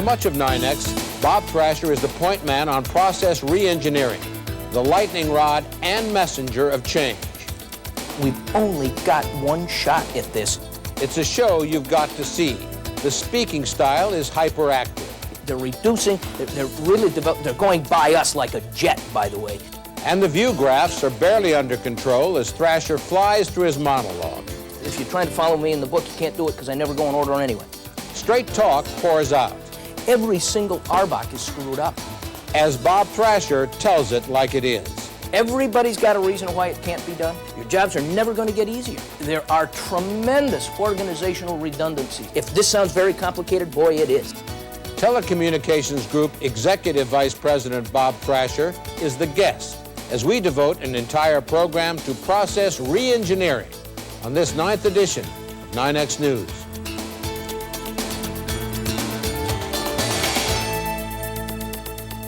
For much of NYNEX, Bob Thrasher is the point man on process re-engineering, the lightning rod and messenger of change. We've only got one shot at this. It's a show you've got to see. The speaking style is hyperactive. They're reducing, they're really they're going by us like a jet, by the way. And the view graphs are barely under control as Thrasher flies through his monologue. If you're trying to follow me in the book, you can't do it because I never go in order anyway. Straight talk pours out. Every single Arbach is screwed up. As Bob Thrasher tells it like it is. Everybody's got a reason why it can't be done. Your jobs are never going to get easier. There are tremendous organizational redundancies. If this sounds very complicated, boy, it is. Telecommunications Group Executive Vice President Bob Thrasher is the guest as we devote an entire program to process re-engineering on this 9th edition of NYNEX News.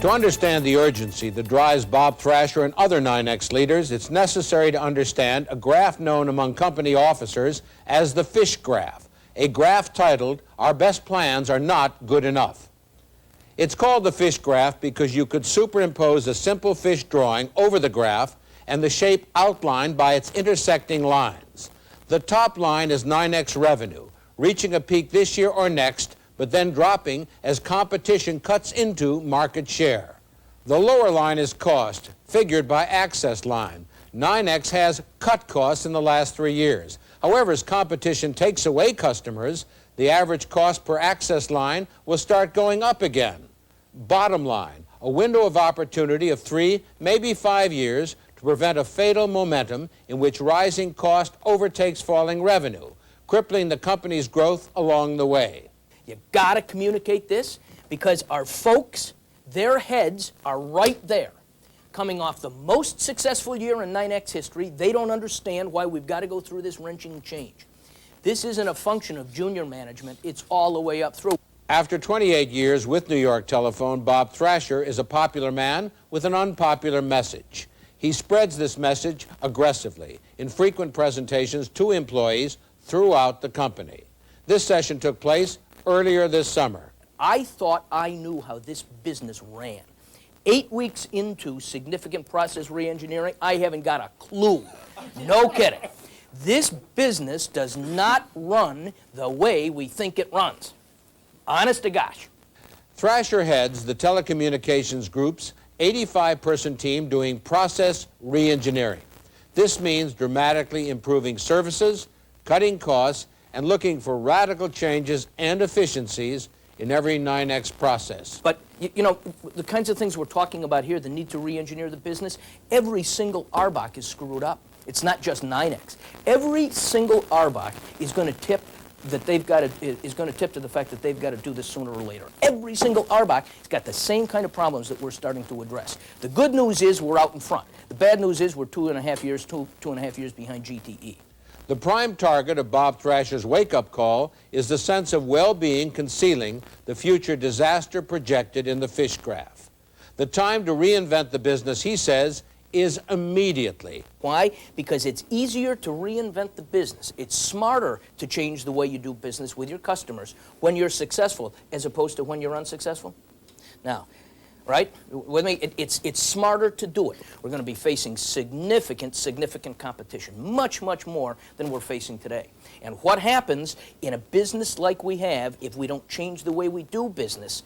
To understand the urgency that drives Bob Thrasher and other NYNEX leaders, it's necessary to understand a graph known among company officers as the fish graph, a graph titled, "Our Best Plans Are Not Good Enough." It's called the fish graph because you could superimpose a simple fish drawing over the graph and the shape outlined by its intersecting lines. The top line is NYNEX revenue, reaching a peak this year or next, but then dropping as competition cuts into market share. The lower line is cost, figured by access line. NYNEX has cut costs in the last 3 years. However, as competition takes away customers, the average cost per access line will start going up again. Bottom line, a window of opportunity of 3, maybe 5 years to prevent a fatal momentum in which rising cost overtakes falling revenue, crippling the company's growth along the way. You got to communicate this because our folks, their heads are right there. Coming off the most successful year in NYNEX history, they don't understand why we've got to go through this wrenching change. This isn't a function of junior management, it's all the way up through. After 28 years with New York Telephone, Bob Thrasher is a popular man with an unpopular message. He spreads this message aggressively in frequent presentations to employees throughout the company. This session took place earlier this summer. I thought I knew how this business ran. 8 weeks into significant process re-engineering, I haven't got a clue. No kidding. This business does not run the way we think it runs. Honest to gosh. Thrasher heads the Telecommunications Group's 85-person team doing process re-engineering. This means dramatically improving services, cutting costs, and looking for radical changes and efficiencies in every NYNEX process. But, you know, the kinds of things we're talking about here, the need to re-engineer the business, every single Arbach is screwed up. It's not just NYNEX. Every single Arbach is going to tip that they've got to, is going to tip to the fact that they've got to do this sooner or later. Every single Arbach has got the same kind of problems that we're starting to address. The good news is we're out in front. The bad news is we're 2.5 years behind GTE. The prime target of Bob Thrasher's wake-up call is the sense of well-being concealing the future disaster projected in the fish graph. The time to reinvent the business, he says, is immediately. Why? Because it's easier to reinvent the business. It's smarter to change the way you do business with your customers when you're successful as opposed to when you're unsuccessful. Now, right? With me, it's smarter to do it. We're going to be facing significant competition, much more than we're facing today. And what happens in a business like we have if we don't change the way we do business,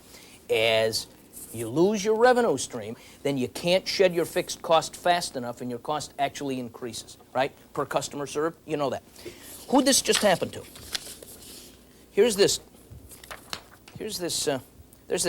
as you lose your revenue stream, then you can't shed your fixed cost fast enough and your cost actually increases, right? Per customer served, you know that. Who'd this just happen to? There's that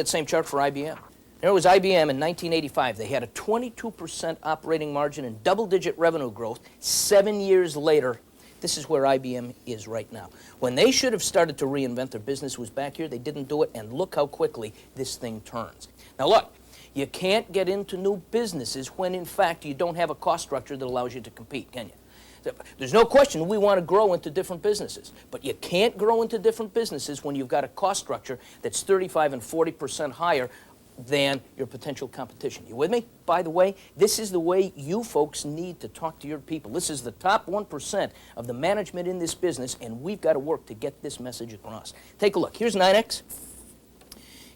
same chart for IBM. There was IBM in 1985. They had a 22% operating margin and double-digit revenue growth. 7 years later, this is where IBM is right now. When they should have started to reinvent their business was back here, they didn't do it, and look how quickly this thing turns. Now look, you can't get into new businesses when, in fact, you don't have a cost structure that allows you to compete, can you? There's no question we want to grow into different businesses, but you can't grow into different businesses when you've got a cost structure that's 35 and 40% higher than your potential competition. You with me? By the way, this is the way you folks need to talk to your people. This is the top 1% of the management in this business, and we've got to work to get this message across. Take a look. Here's NYNEX.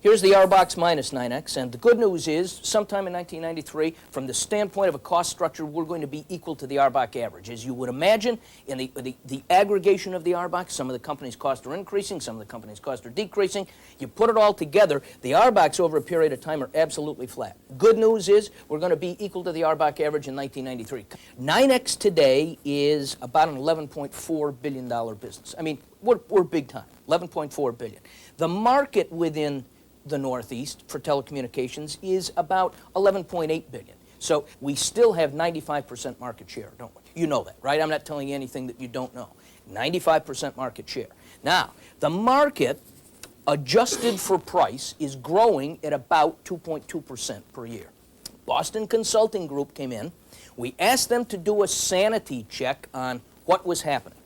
Here's the R-Box minus NYNEX, and the good news is, sometime in 1993, from the standpoint of a cost structure, we're going to be equal to the R-Box average. As you would imagine, in the aggregation of the R-Box, some of the companies' costs are increasing, some of the companies' costs are decreasing. You put it all together, the R-Box over a period of time are absolutely flat. Good news is, we're going to be equal to the R-Box average in 1993. NYNEX today is about an $11.4 billion business. I mean, we're big time, $11.4 billion. The market within the Northeast for telecommunications is about $11.8 billion. So we still have 95% market share, don't we? You know that, right? I'm not telling you anything that you don't know. 95% market share. Now, the market, adjusted for price, is growing at about 2.2% per year. Boston Consulting Group came in. We asked them to do a sanity check on what was happening.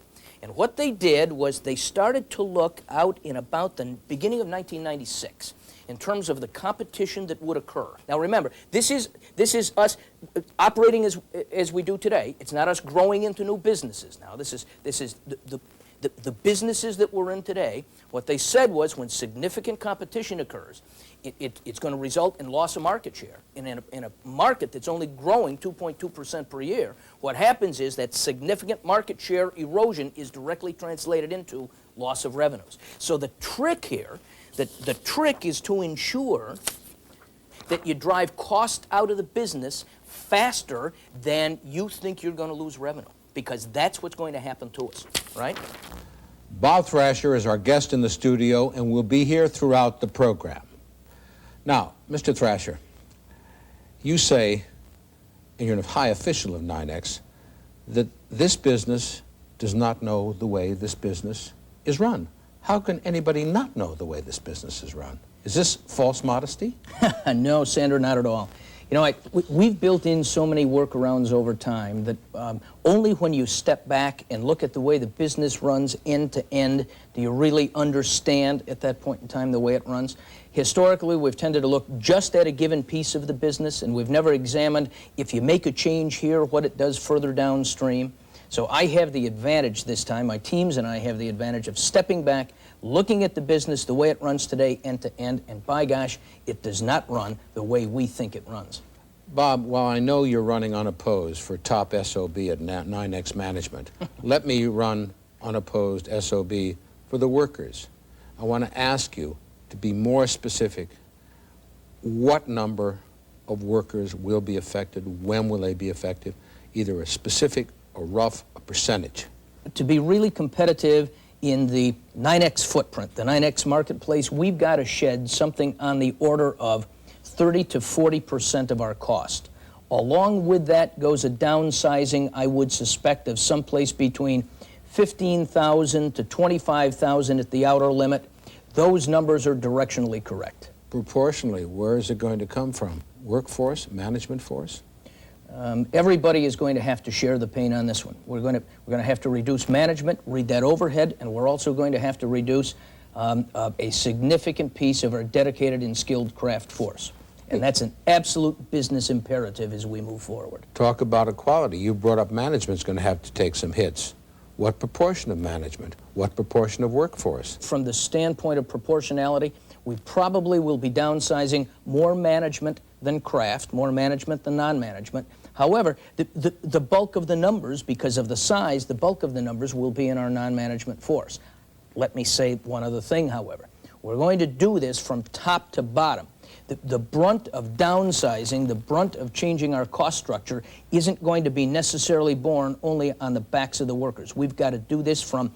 And what they did was they started to look out in about the beginning of 1996 in terms of the competition that would occur. Now remember, this is us operating as we do today. It's not us growing into new businesses now. This is the businesses that we're in today. What they said was when significant competition occurs, it's going to result in loss of market share. And in a market that's only growing 2.2% per year, what happens is that significant market share erosion is directly translated into loss of revenues. So the trick here, the trick is to ensure that you drive cost out of the business faster than you think you're going to lose revenue, because that's what's going to happen to us, right? Bob Thrasher is our guest in the studio and will be here throughout the program. Now, Mr. Thrasher, you say, and you're a high official of NYNEX, that this business does not know the way this business is run. How can anybody not know the way this business is run? Is this false modesty? No, Sandra, not at all. You know, we've built in so many workarounds over time that only when you step back and look at the way the business runs end to end do you really understand at that point in time the way it runs. Historically, we've tended to look just at a given piece of the business, and we've never examined if you make a change here, what it does further downstream. So I have the advantage this time, my teams and I have the advantage of stepping back, looking at the business the way it runs today end to end, and by gosh, it does not run the way we think it runs. Bob, while I know you're running unopposed for top SOB at NYNEX management, let me run unopposed SOB for the workers. I want to ask you to be more specific. What number of workers will be affected? When will they be affected? Either a specific or rough percentage. To be really competitive in the NYNEX footprint, the NYNEX marketplace, we've got to shed something on the order of 30 to 40% of our cost. Along with that goes a downsizing, I would suspect, of someplace between 15,000 to 25,000 at the outer limit. Those numbers are directionally correct. Proportionally, where is it going to come from? Workforce, management force? Everybody is going to have to share the pain on this one. We're going to have to reduce management, read that overhead, and we're also going to have to reduce a significant piece of our dedicated and skilled craft force. And that's an absolute business imperative as we move forward. Talk about equality. You brought up management's going to have to take some hits. What proportion of management? What proportion of workforce? From the standpoint of proportionality, we probably will be downsizing more management than craft, more management than non-management. However, the bulk of the numbers, because of the size, the bulk of the numbers will be in our non-management force. Let me say one other thing, however. We're going to do this from top to bottom. The brunt of downsizing, the brunt of changing our cost structure isn't going to be necessarily borne only on the backs of the workers. We've got to do this from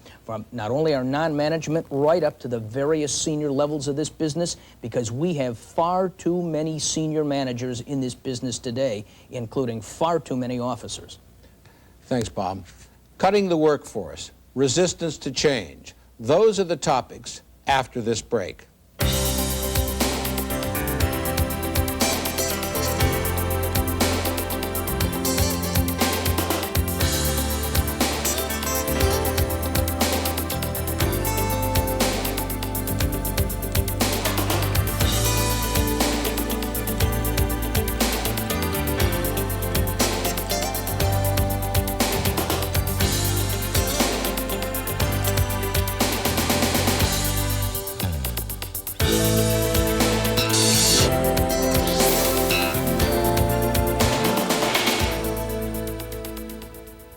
not only our non-management right up to the various senior levels of this business, because we have far too many senior managers in this business today, including far too many officers. Thanks, Bob. Cutting the workforce, resistance to change. Those are the topics after this break.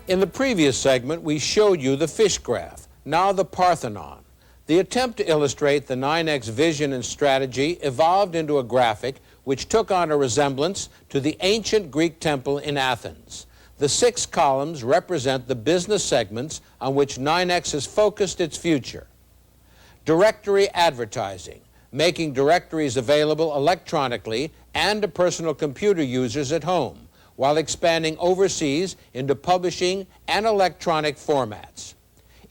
In the previous segment, we showed you the fish graph, now the Parthenon. The attempt to illustrate the NYNEX vision and strategy evolved into a graphic which took on a resemblance to the ancient Greek temple in Athens. The 6 columns represent the business segments on which NYNEX has focused its future. Directory advertising, making directories available electronically and to personal computer users at home, while expanding overseas into publishing and electronic formats.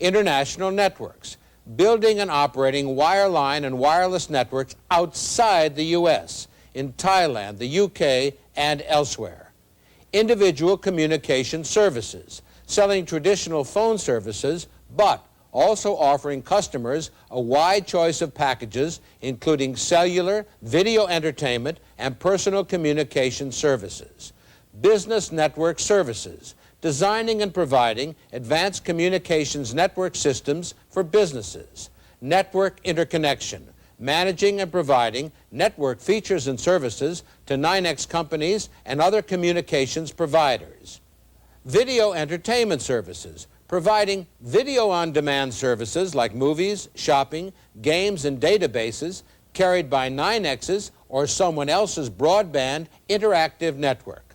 International networks, building and operating wireline and wireless networks outside the U.S., in Thailand, the UK, and elsewhere. Individual communication services, selling traditional phone services, but also offering customers a wide choice of packages, including cellular, video entertainment, and personal communication services. Business network services, designing and providing advanced communications network systems for businesses. Network interconnection, managing and providing network features and services to NYNEX companies and other communications providers. Video entertainment services, providing video-on-demand services like movies, shopping, games, and databases carried by NYNEX's or someone else's broadband interactive network.